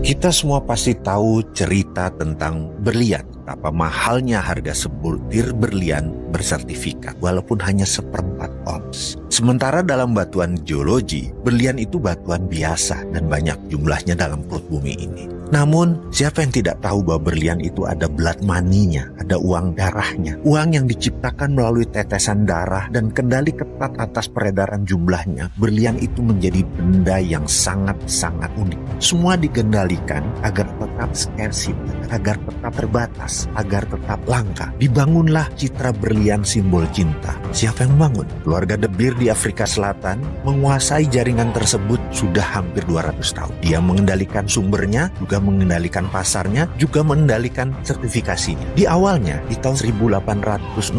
Kita semua pasti tahu cerita tentang berlian. Betapa mahalnya harga sebutir berlian bersertifikat, walaupun hanya seperempat ons. Sementara dalam batuan geologi, berlian itu batuan biasa dan banyak jumlahnya dalam perut bumi ini. Namun, siapa yang tidak tahu bahwa berlian itu ada blood money-nya, ada uang darahnya. Uang yang diciptakan melalui tetesan darah dan kendali ketat atas peredaran jumlahnya. Berlian itu menjadi benda yang sangat-sangat unik. Semua dikendalikan agar tetap scarcity, agar tetap terbatas, agar tetap langka. Dibangunlah citra berlian simbol cinta. Siapa yang membangun? Keluarga De Beer di Afrika Selatan menguasai jaringan tersebut sudah hampir 200 tahun. Dia mengendalikan sumbernya, juga mengendalikan pasarnya, juga mengendalikan sertifikasinya. Di awalnya, di tahun 1800,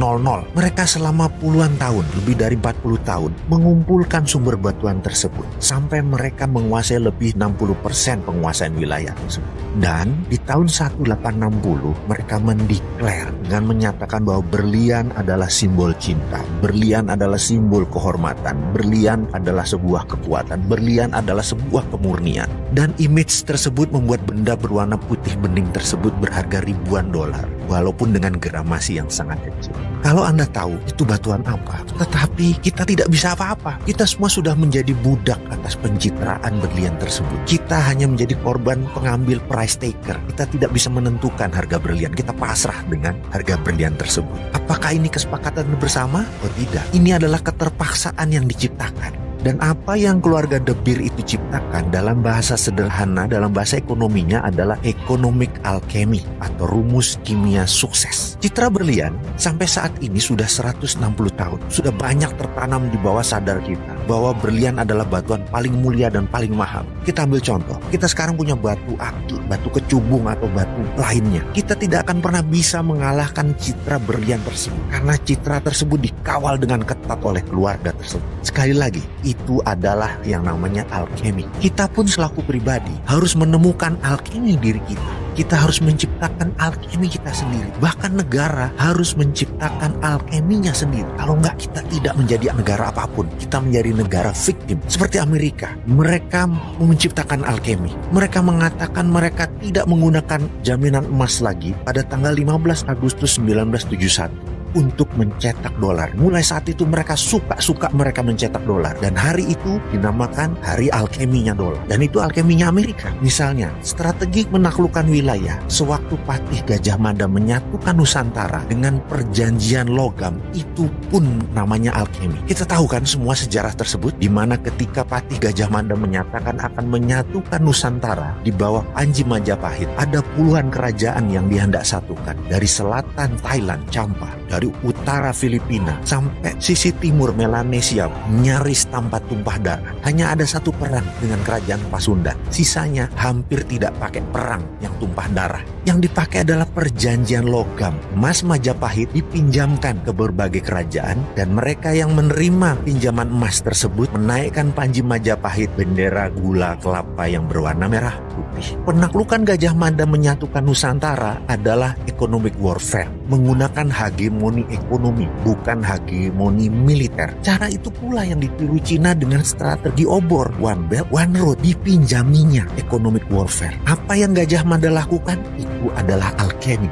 mereka selama puluhan tahun, lebih dari 40 tahun, mengumpulkan sumber batuan tersebut. Sampai mereka menguasai lebih 60% penguasaan wilayah tersebut. Dan di tahun 1860, mereka mendeklar dengan menyatakan bahwa berlian adalah simbol cinta. Berlian adalah simbol kehormatan. Berlian adalah sebuah kekuatan. Berlian adalah sebuah kemurnian. Dan image tersebut membuat benda berwarna putih bening tersebut berharga ribuan dolar, walaupun dengan gramasi yang sangat kecil. Kalau Anda tahu itu batuan apa, tetapi kita tidak bisa apa-apa. Kita semua sudah menjadi budak atas pencitraan berlian tersebut. Kita hanya menjadi korban pengambil price taker. Kita tidak bisa menentukan harga berlian. Kita pasrah dengan harga berlian tersebut. Apakah ini kesepakatan bersama? Oh tidak. Ini adalah keterpaksaan yang diciptakan. Dan apa yang keluarga De Beer itu ciptakan dalam bahasa sederhana, dalam bahasa ekonominya adalah economic alchemy atau rumus kimia sukses. Citra berlian sampai saat ini sudah 160 tahun. Sudah banyak tertanam di bawah sadar kita bahwa berlian adalah batuan paling mulia dan paling mahal. Kita ambil contoh, kita sekarang punya batu aki, batu kecubung atau batu lainnya. Kita tidak akan pernah bisa mengalahkan citra berlian tersebut karena citra tersebut dikawal dengan ketat oleh keluarga tersebut. Sekali lagi, itu adalah yang namanya alkemi. Kita pun selaku pribadi harus menemukan alkemi diri kita. Kita harus menciptakan alkemi kita sendiri. Bahkan negara harus menciptakan alkeminya sendiri. Kalau enggak, kita tidak menjadi negara apapun. Kita menjadi negara victim. Seperti Amerika. Mereka menciptakan alkemi. Mereka mengatakan mereka tidak menggunakan jaminan emas lagi pada tanggal 15 Agustus 1971. Untuk mencetak dolar. Mulai saat itu mereka suka mereka mencetak dolar. Dan hari itu dinamakan hari alkeminya dolar. Dan itu alkeminya Amerika. Misalnya, strategi menaklukkan wilayah sewaktu Patih Gajah Mada menyatukan Nusantara dengan perjanjian logam, itu pun namanya alkemi. Kita tahu kan semua sejarah tersebut, di mana ketika Patih Gajah Mada menyatakan akan menyatukan Nusantara di bawah Panji Majapahit, ada puluhan kerajaan yang dihendak satukan. Dari selatan Thailand, Champa, dari utara Filipina sampai sisi timur Melanesia, nyaris tanpa tumpah darah. Hanya ada satu perang dengan kerajaan Pasundan. Sisanya hampir tidak pakai perang yang tumpah darah. Yang dipakai adalah perjanjian logam. Emas Majapahit dipinjamkan ke berbagai kerajaan dan mereka yang menerima pinjaman emas tersebut menaikkan Panji Majapahit bendera gula kelapa yang berwarna merah putih. Penaklukan Gajah Mada menyatukan Nusantara adalah economic warfare, menggunakan hegemoni ekonomi, bukan hegemoni militer. Cara itu pula yang ditiru Cina dengan strategi obor, one belt, one road, dipinjaminya economic warfare. Apa yang Gajah Mada lakukan? Itu adalah alkemi.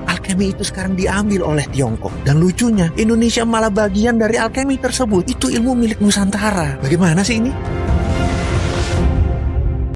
Alkemi itu sekarang diambil oleh Tiongkok. Dan lucunya, Indonesia malah bagian dari alkemi tersebut. Itu ilmu milik Nusantara. Bagaimana sih ini?